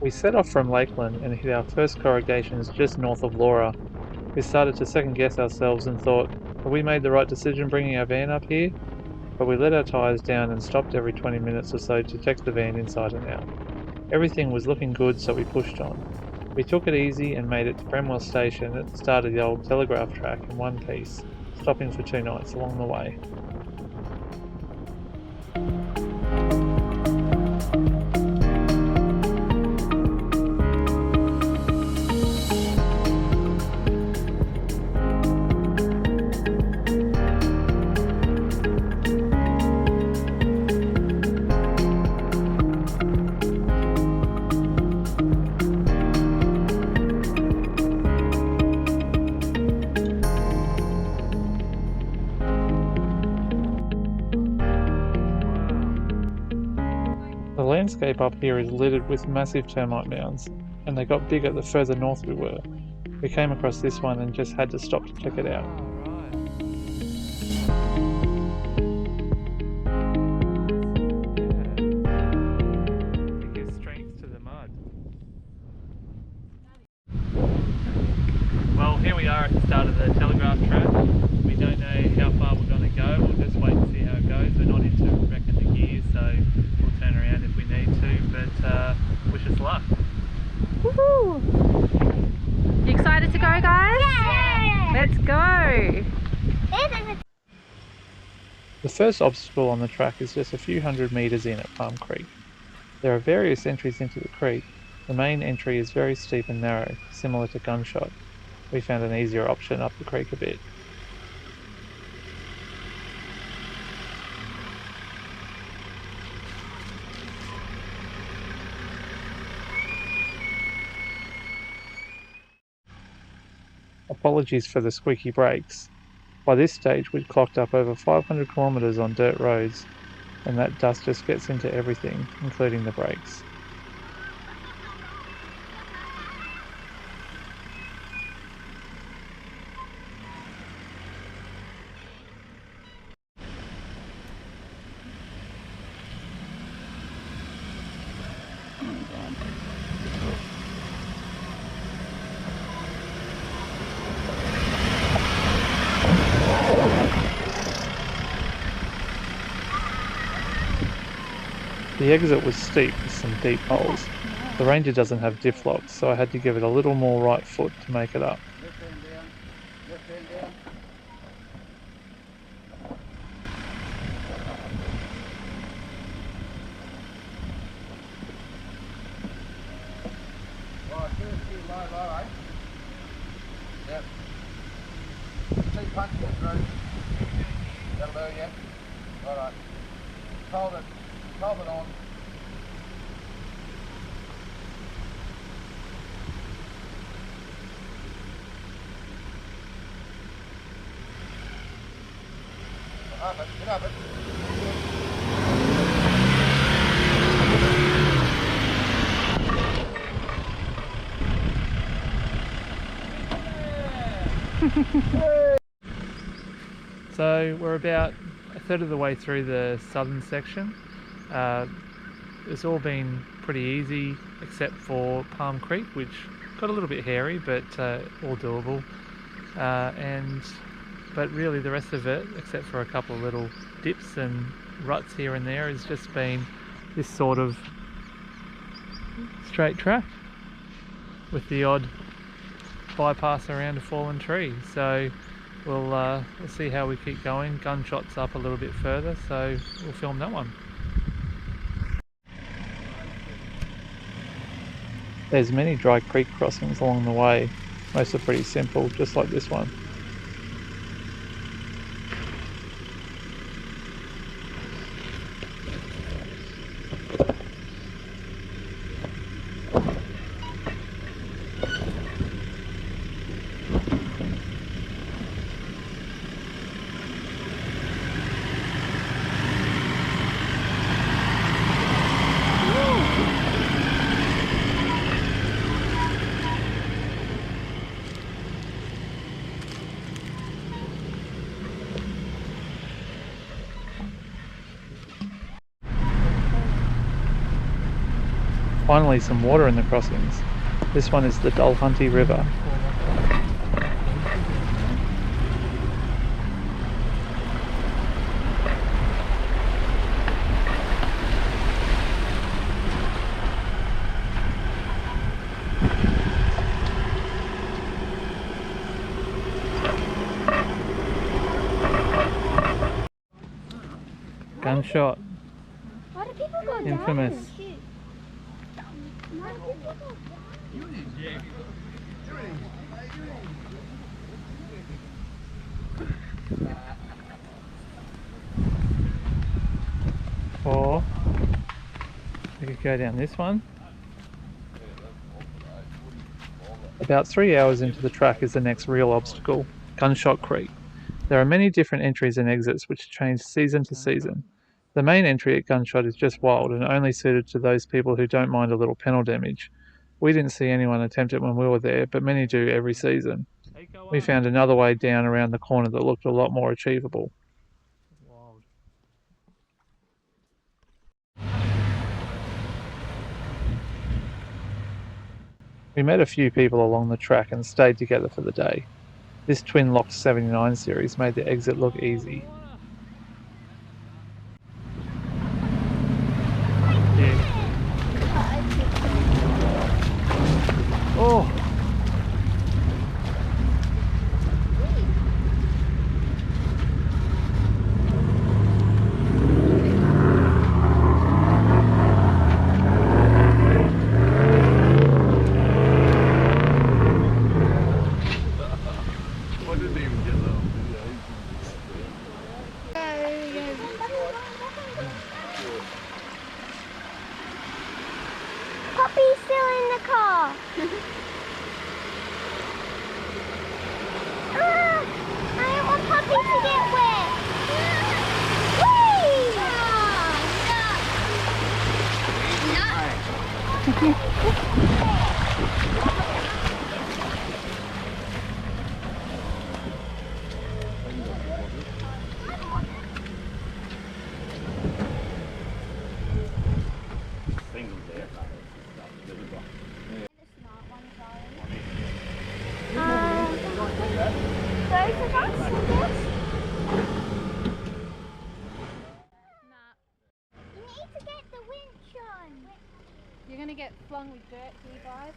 We set off from Lakeland and hit our first corrugations just north of Laura. We started to second guess ourselves and thought, have we made the right decision bringing our van up here? But we let our tyres down and stopped every 20 minutes or so to check the van inside and out. Everything was looking good, so we pushed on. We took it easy and made it to Bramwell Station at the start of the old telegraph track in one piece, stopping for 2 nights along the way. The landscape up here is littered with massive termite mounds, and they got bigger the further north we were. We came across this one and just had to stop to check it out. It gives strength to the mud. Well, here we are at the start of the telegraph track. We don't know how far we're going to go. We'll just wait and see how it goes. We're not into wrecking the gears, so we'll turn around if we need to, but wish us luck. Woohoo! You excited to go, guys? Yeah! Let's go! The first obstacle on the track is just a few hundred metres in at Palm Creek. There are various entries into the creek. The main entry is very steep and narrow, similar to Gunshot. We found an easier option up the creek a bit. Apologies for the squeaky brakes. By this stage we'd clocked up over 500 kilometres on dirt roads, and that dust just gets into everything, including the brakes. The exit was steep with some deep holes. The Ranger doesn't have diff locks, so I had to give it a little more right foot to make it up. Left hand down, left hand down. Right, first low, eh? Yep. Keep punching it through. That'll do, yeah? Alright. Hold it on. Get up it. So we're about a third of the way through the southern section. It's all been pretty easy except for Palm Creek, which got a little bit hairy, but all doable. But really the rest of it, except for a couple of little dips and ruts here and there, has just been this sort of straight track with the odd bypass around a fallen tree. So we'll see how we keep going. Gunshot's up a little bit further, so we'll film that one. There's many dry creek crossings along the way. Most are pretty simple, just like this one. Finally some water in the crossings. This one is the Dulhunty River. Gunshot. Why do people go down? Infamous. Why do people go down? Or we could go down this one. About 3 hours into the track is the next real obstacle, Gunshot Creek. There are many different entries and exits which change season to season. The main entry at Gunshot is just wild and only suited to those people who don't mind a little panel damage. We didn't see anyone attempt it when we were there, but many do every season. We found another way down around the corner that looked a lot more achievable. We met a few people along the track and stayed together for the day. This twin-locked 79 series made the exit look easy. Yeah. Oh! Puppy's still in the car. I don't want Puppy to get wet. You're going to get flung with dirt here, guys.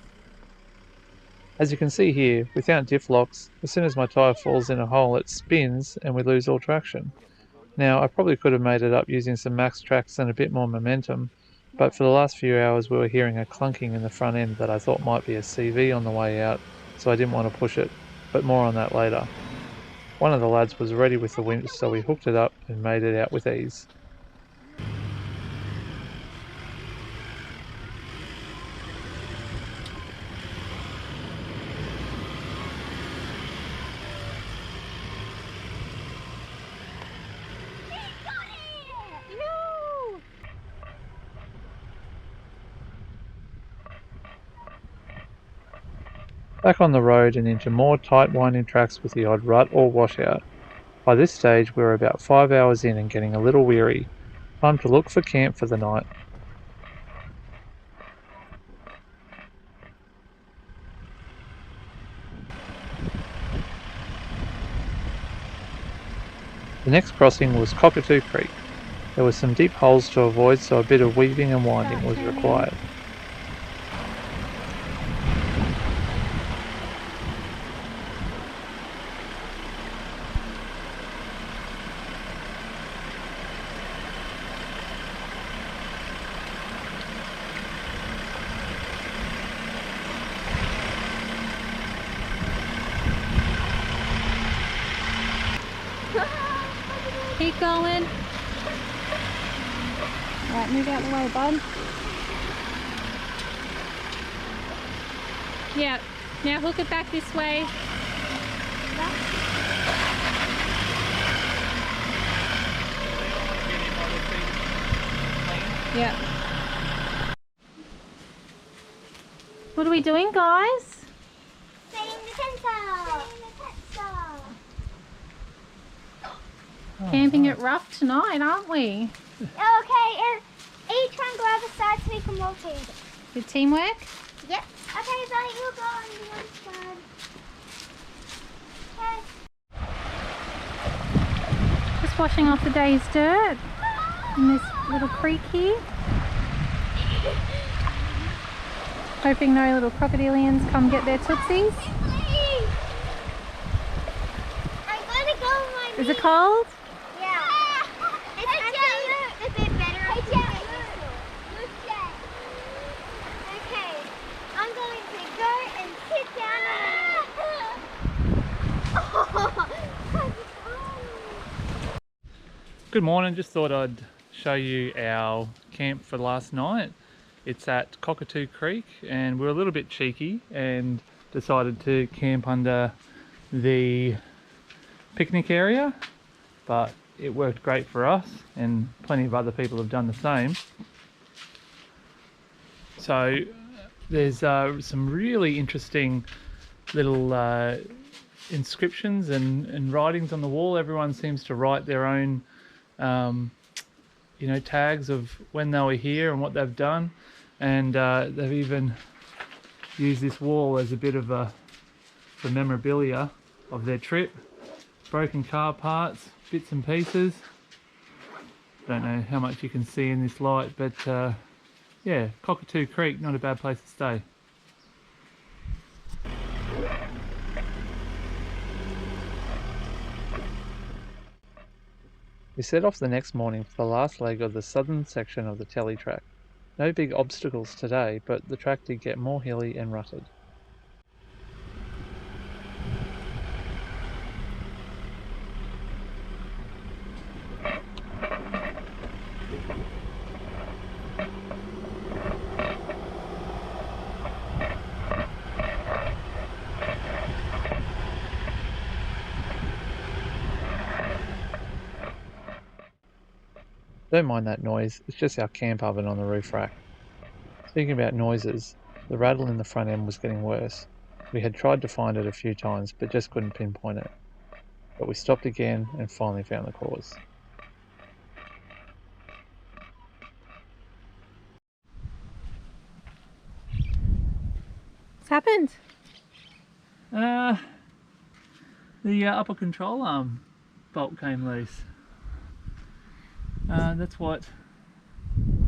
As you can see here, without diff locks, as soon as my tyre falls in a hole it spins and we lose all traction. Now I probably could have made it up using some max tracks and a bit more momentum, but for the last few hours we were hearing a clunking in the front end that I thought might be a CV on the way out, so I didn't want to push it, but more on that later. One of the lads was ready with the winch, so we hooked it up and made it out with ease. Back on the road and into more tight winding tracks with the odd rut or washout. By this stage we were about 5 hours in and getting a little weary. Time to look for camp for the night. The next crossing was Coatu Creek. There were some deep holes to avoid, so a bit of weaving and winding was required. Keep going. Alright, move out the way, bud. Yeah, now hook it back this way. Yeah. What are we doing, guys? Setting the pencil. Camping it rough tonight, aren't we? Okay, and each one grab a side so we can rotate it. Good teamwork? Yep. Okay, but you'll go on the other side. Okay. Just washing off the day's dirt in this little creek here. Hoping no little crocodilians come get their tootsies. I'm gonna go on my Is it cold? Yeah. It's actually a bit better if you get used to it. Okay. I'm going to go and sit down on Good morning, just thought I'd show you our camp for last night. It's at Coatu Creek and we're a little bit cheeky and decided to camp under the picnic area, but it worked great for us and plenty of other people have done the same. So there's some really interesting little inscriptions and writings on the wall. Everyone seems to write their own you know, tags of when they were here and what they've done, and they've even used this wall as a bit of for memorabilia of their trip. Broken car parts, bits and pieces. Don't know how much you can see in this light, but yeah, Coatu Creek, not a bad place to stay. We set off the next morning for the last leg of the southern section of the telly track. No big obstacles today, but the track did get more hilly and rutted. Don't mind that noise, it's just our camp oven on the roof rack. Speaking about noises, the rattle in the front end was getting worse. We had tried to find it a few times but just couldn't pinpoint it. But we stopped again and finally found the cause. What's happened? The upper control arm bolt came loose. That's what,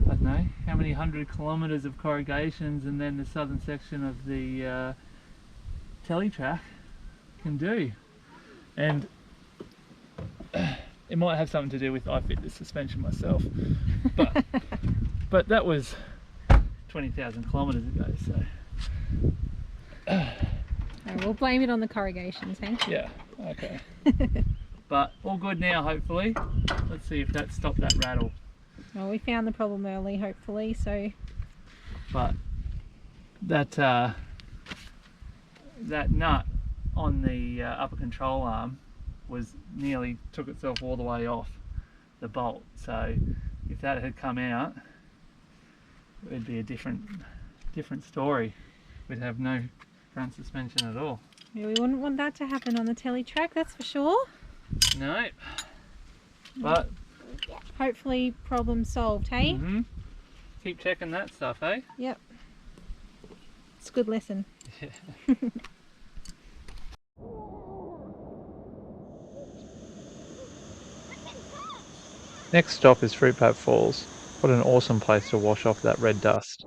I don't know, how many 100 kilometres of corrugations and then the southern section of the telly track can do. And it might have something to do with I fit the suspension myself, but that was 20,000 kilometres ago, so. We'll blame it on the corrugations, hey? Yeah, okay. But all good now, hopefully. Let's see if that stopped that rattle. Well, we found the problem early, hopefully, so. But that that nut on the upper control arm was nearly took itself all the way off the bolt. So if that had come out, it would be a different story. We'd have no front suspension at all. Yeah, we wouldn't want that to happen on the telly track, that's for sure. No, but hopefully problem solved, hey? Keep checking that stuff, hey? Yep. It's a good lesson. Yeah. Next stop is Fruitbat Falls. What an awesome place to wash off that red dust.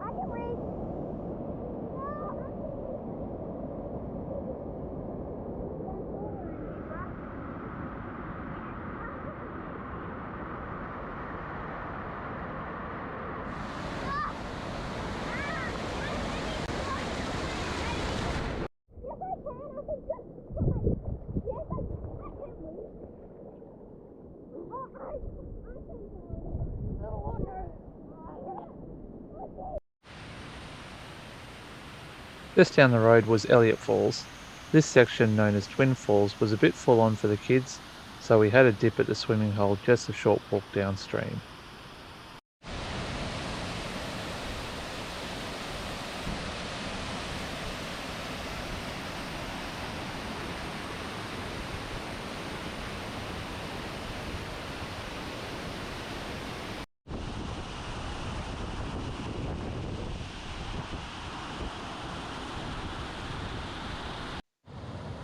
Just down the road was Elliott Falls. This section, known as Twin Falls, was a bit full on for the kids, so we had a dip at the swimming hole just a short walk downstream.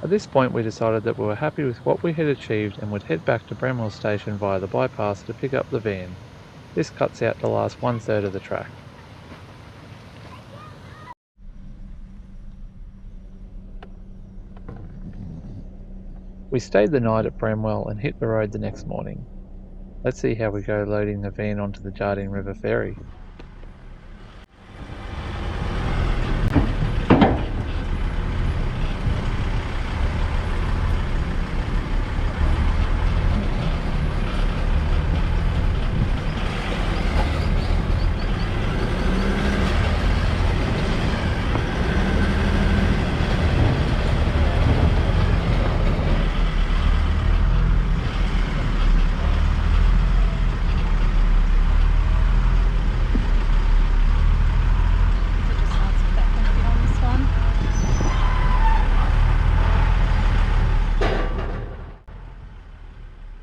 At this point we decided that we were happy with what we had achieved and would head back to Bramwell Station via the bypass to pick up the van. This cuts out the last 1/3 of the track. We stayed the night at Bramwell and hit the road the next morning. Let's see how we go loading the van onto the Jardine River ferry.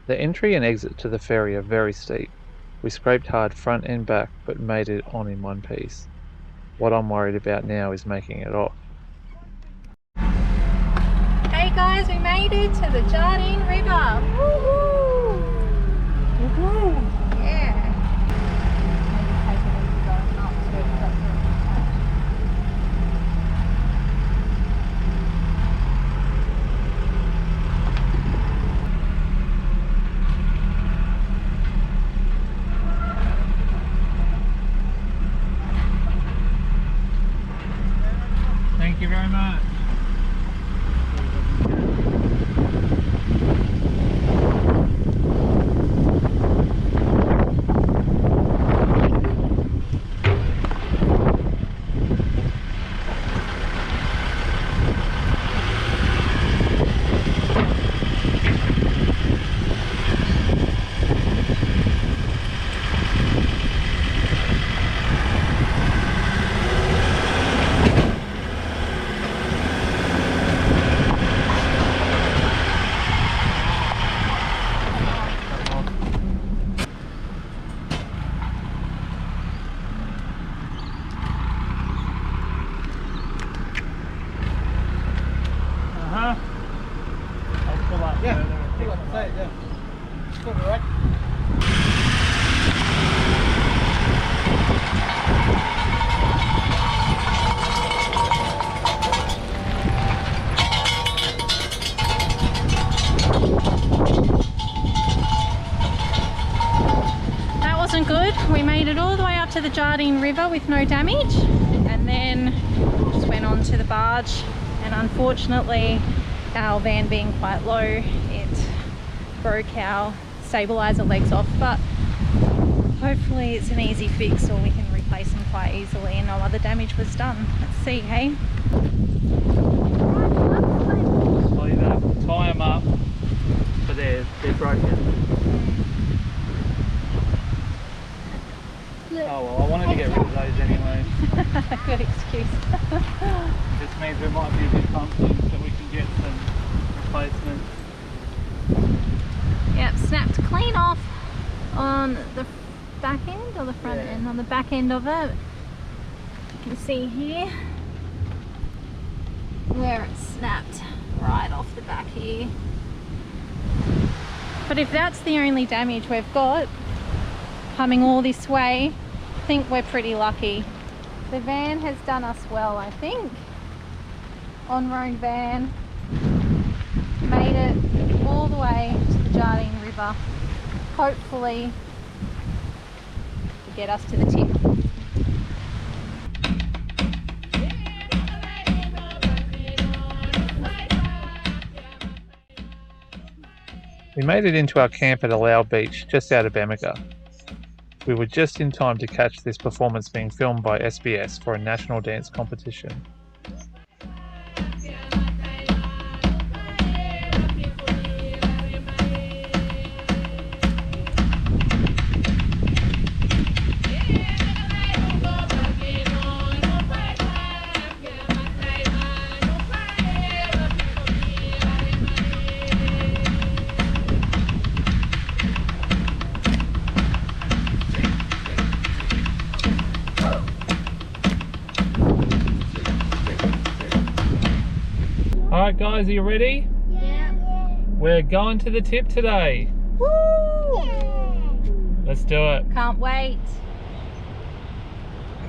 The entry and exit to the ferry are very steep. We scraped hard front and back but made it on in one piece. What I'm worried about now is making it off. Hey guys, we made it to the Jardine River. Woohoo! Woohoo! Yeah. Thank you very much. That wasn't good. We made it all the way up to the Jardine River with no damage, and then just went on to the barge, and unfortunately our van being quite low, it broke our stabilizer legs off, but hopefully it's an easy fix or we can replace them quite easily and no other damage was done. Let's see, hey? Well, you have to tie them up, but they're broken. Oh well, I wanted to get rid of those anyway. Good excuse. This means we might be a bit pumpkin so we can get some replacements. Yep, snapped clean off on the back end or the front end. On the back end of it, you can see here where it snapped right off the back here. But if that's the only damage we've got coming all this way, I think we're pretty lucky. The van has done us well, I think. On-road van, made it all the way to the Jardine River, hopefully to get us to the tip. We made it into our camp at Allow Beach, just out of Bamaga. We were just in time to catch this performance being filmed by SBS for a national dance competition. Alright guys, are you ready? Yeah. We're going to the tip today. Woo! Let's do it. Can't wait.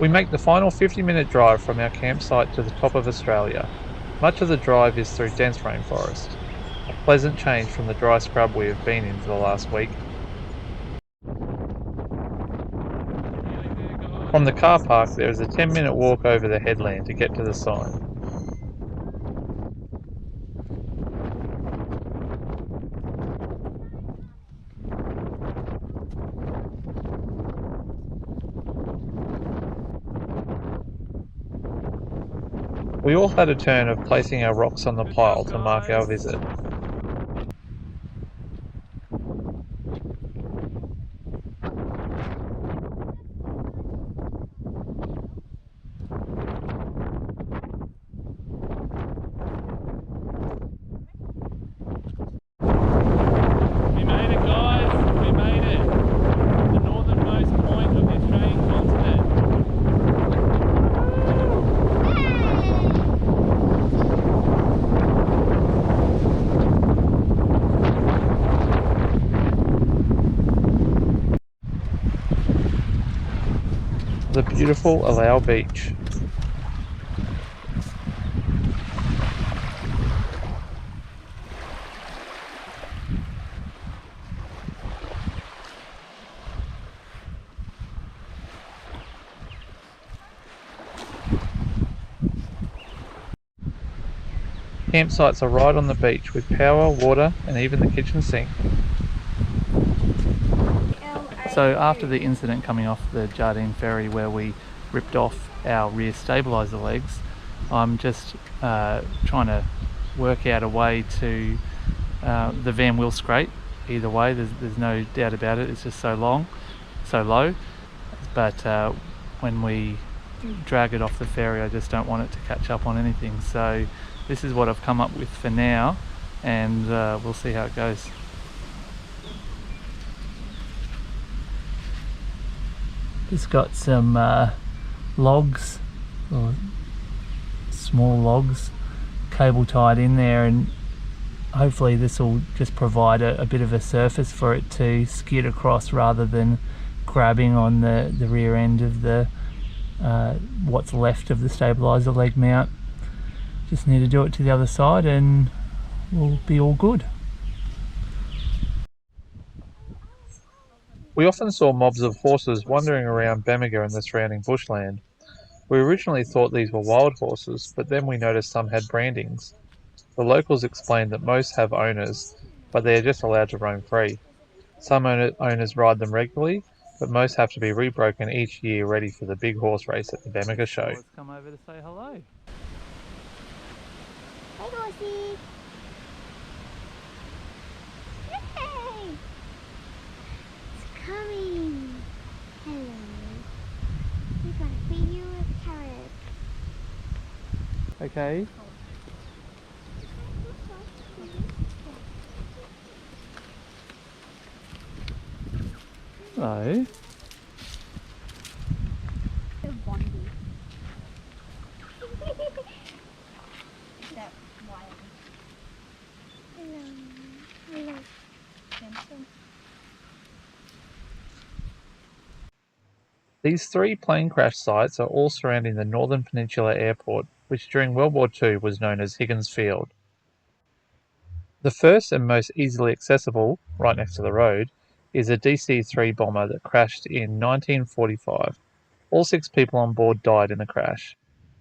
We make the final 50-minute drive from our campsite to the top of Australia. Much of the drive is through dense rainforest. A pleasant change from the dry scrub we have been in for the last week. From the car park, there is a 10-minute walk over the headland to get to the sign. We all had a turn of placing our rocks on the pile to mark our visit. We made it, guys! We made it! The northernmost point of the Australian continent. The beautiful Allow Beach. Campsites are right on the beach with power, water and even the kitchen sink. So after the incident coming off the Jardine ferry where we ripped off our rear stabiliser legs, I'm just trying to work out a way to the van will scrape either way, there's no doubt about it, it's just so low, but when we drag it off the ferry I just don't want it to catch up on anything, so this is what I've come up with for now, and we'll see how it goes. Just got some logs, or small logs, cable tied in there, and hopefully this will just provide a bit of a surface for it to skid across rather than grabbing on the rear end of the what's left of the stabiliser leg mount. Just need to do it to the other side and we'll be all good. We often saw mobs of horses wandering around Bamaga and the surrounding bushland. We originally thought these were wild horses, but then we noticed some had brandings. The locals explained that most have owners, but they are just allowed to roam free. Some owners ride them regularly, but most have to be rebroken each year ready for the big horse race at the Bamaga show. Let's come over to say hello. Hi, horsey. Hey! It's coming. Hello. We're gonna feed you a carrot. Okay. Hello. So bondy. That wild. Hello. Hello. Jensen. These 3 plane crash sites are all surrounding the Northern Peninsula Airport, which during World War II was known as Higgins Field. The first and most easily accessible, right next to the road, is a DC-3 bomber that crashed in 1945. All 6 people on board died in the crash.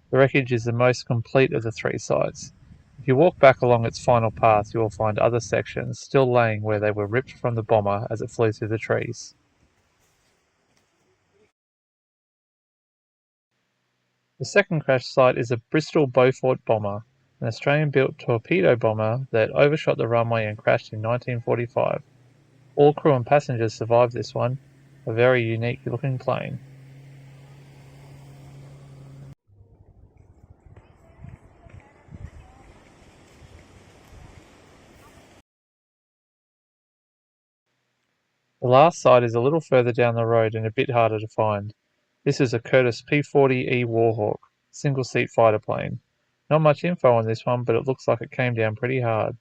The wreckage is the most complete of the 3 sites. If you walk back along its final path, you will find other sections still laying where they were ripped from the bomber as it flew through the trees. The second crash site is a Bristol Beaufort bomber, an Australian-built torpedo bomber that overshot the runway and crashed in 1945. All crew and passengers survived this one, a very unique looking plane. The last site is a little further down the road and a bit harder to find. This is a Curtiss P-40E Warhawk, single-seat fighter plane. Not much info on this one, but it looks like it came down pretty hard.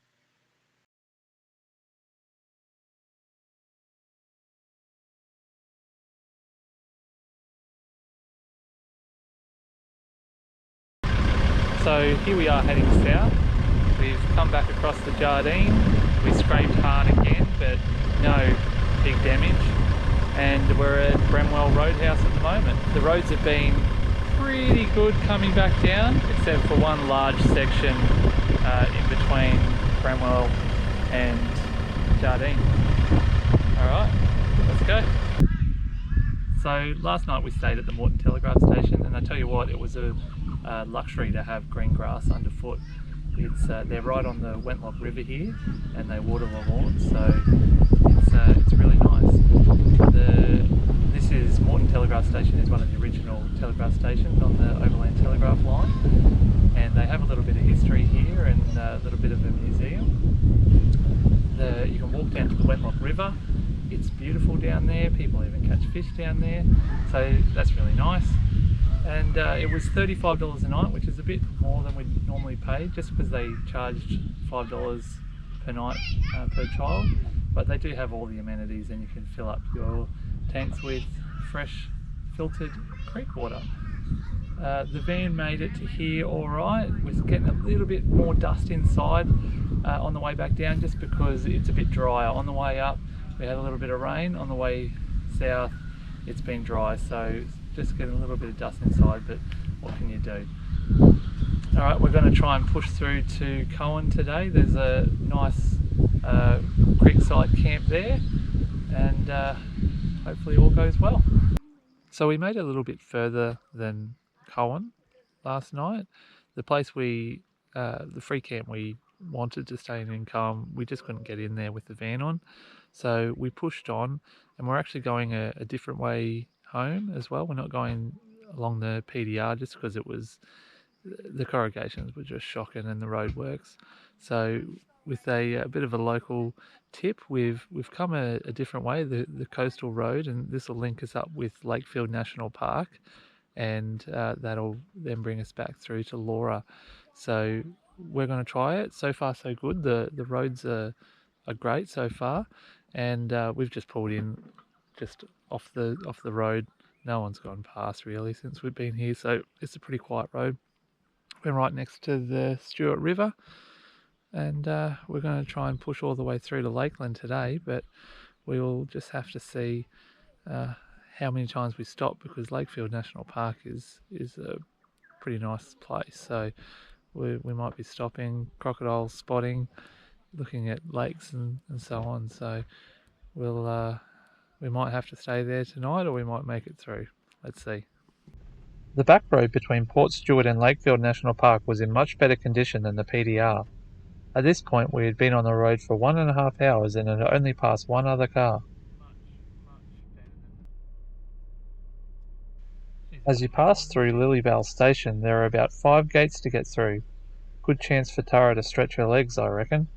So here we are heading south. We've come back across the Jardine. We scraped hard again, but no big damage. And we're at Bramwell Roadhouse at the moment. The roads have been pretty good coming back down, except for one large section in between Bramwell and Jardine. Alright, let's go. So last night we stayed at the Moreton Telegraph Station, and I tell you what, it was a luxury to have green grass underfoot. They're right on the Wentlock River here, and they water the lawn, so it's really nice. This is Moreton Telegraph Station, is one of the original telegraph stations on the Overland Telegraph line, and they have a little bit of history here and a little bit of a museum. You can walk down to the Wentlock River. It's beautiful down there. People even catch fish down there, so that's really nice. And it was $35 a night, which is a bit more than we'd normally pay, just because they charged $5 per night per child. But they do have all the amenities, and you can fill up your tanks with fresh filtered creek water. The van made it to here all right. We're getting a little bit more dust inside on the way back down, just because it's a bit drier. On the way up we had a little bit of rain, on the way south it's been dry, so just getting a little bit of dust inside, but what can you do? Alright, we're going to try and push through to Coatu today. There's a nice creekside camp there, and hopefully all goes well. So we made it a little bit further than Coatu last night. The place the free camp we wanted to stay in Coatu, we just couldn't get in there with the van on. So we pushed on, and we're actually going a different way home as well. We're not going along the PDR just because the corrugations were just shocking and the roadworks. So with a bit of a local tip, we've come a different way, the coastal road, and this will link us up with Lakefield National Park, and that'll then bring us back through to Laura. So we're going to try it. So far so good. The roads are great so far, and we've just pulled in just off the road. No one's gone past really since we've been here, so it's a pretty quiet road. We're right next to the Stuart River, and we're going to try and push all the way through to Lakeland today, but we will just have to see how many times we stop, because Lakefield National Park is a pretty nice place, so we might be stopping, crocodile spotting, looking at lakes and so on. So we might have to stay there tonight, or we might make it through. Let's see. The back road between Port Stewart and Lakefield National Park was in much better condition than the PDR. At this point we had been on the road for 1.5 hours and had only passed one other car. As you pass through Lilybell Station, there are about 5 gates to get through. Good chance for Tara to stretch her legs, I reckon.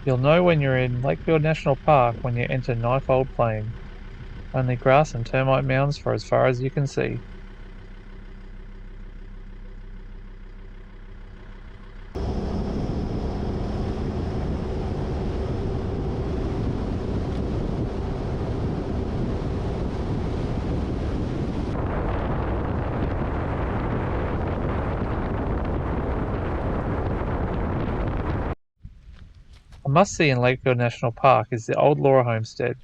You'll know when you're in Lakefield National Park when you enter Knifeold Plain. Only grass and termite mounds for as far as you can see. A must-see in Lakefield National Park is the old Laura homestead.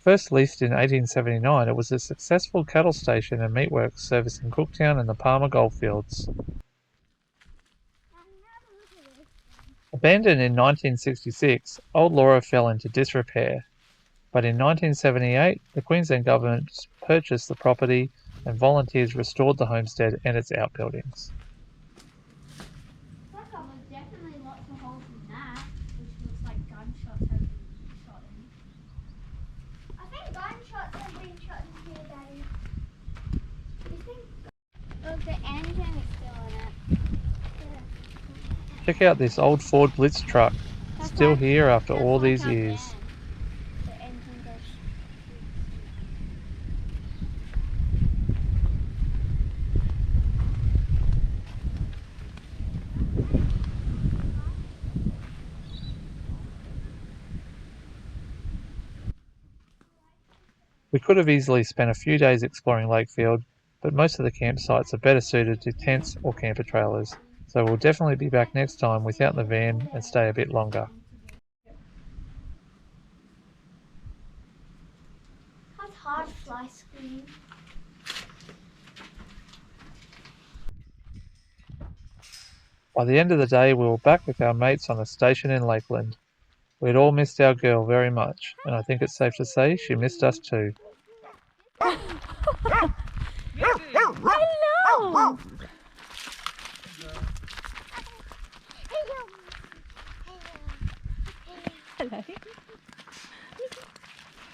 First leased in 1879, it was a successful cattle station and meatworks servicing Cooktown and the Palmer Goldfields. Abandoned in 1966, Old Laura fell into disrepair, but in 1978 the Queensland government purchased the property and volunteers restored the homestead and its outbuildings. Definitely lots of holes in that, which looks like gunshots have been shot in. I think gunshots have been shot in here, Daddy. You think? Look, the engine is still in it. Check out this old Ford Blitz truck, That's still like- here after that's all like these our years. van. The engine goes. We could have easily spent a few days exploring Lakefield, but most of the campsites are better suited to tents or camper trailers, so we'll definitely be back next time without the van and stay a bit longer. That's hard fly screen. By the end of the day, we were back with our mates on a station in Lakeland. We'd all missed our girl very much, and I think it's safe to say she missed us too. Hello!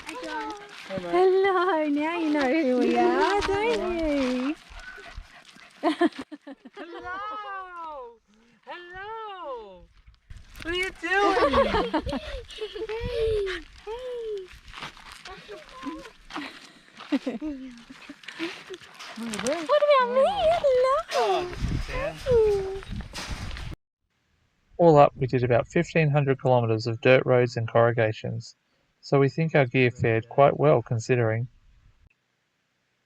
Hello. Hello, now you know who we are, don't you? Hello! Hello! What are you doing? What about me? Hello. All up, we did about 1,500 kilometres of dirt roads and corrugations, so we think our gear fared quite well considering.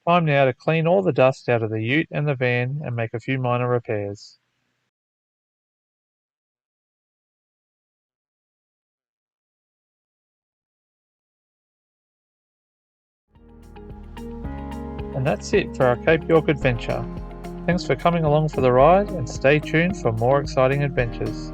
Time now to clean all the dust out of the ute and the van and make a few minor repairs. And that's it for our Cape York adventure. Thanks for coming along for the ride and stay tuned for more exciting adventures.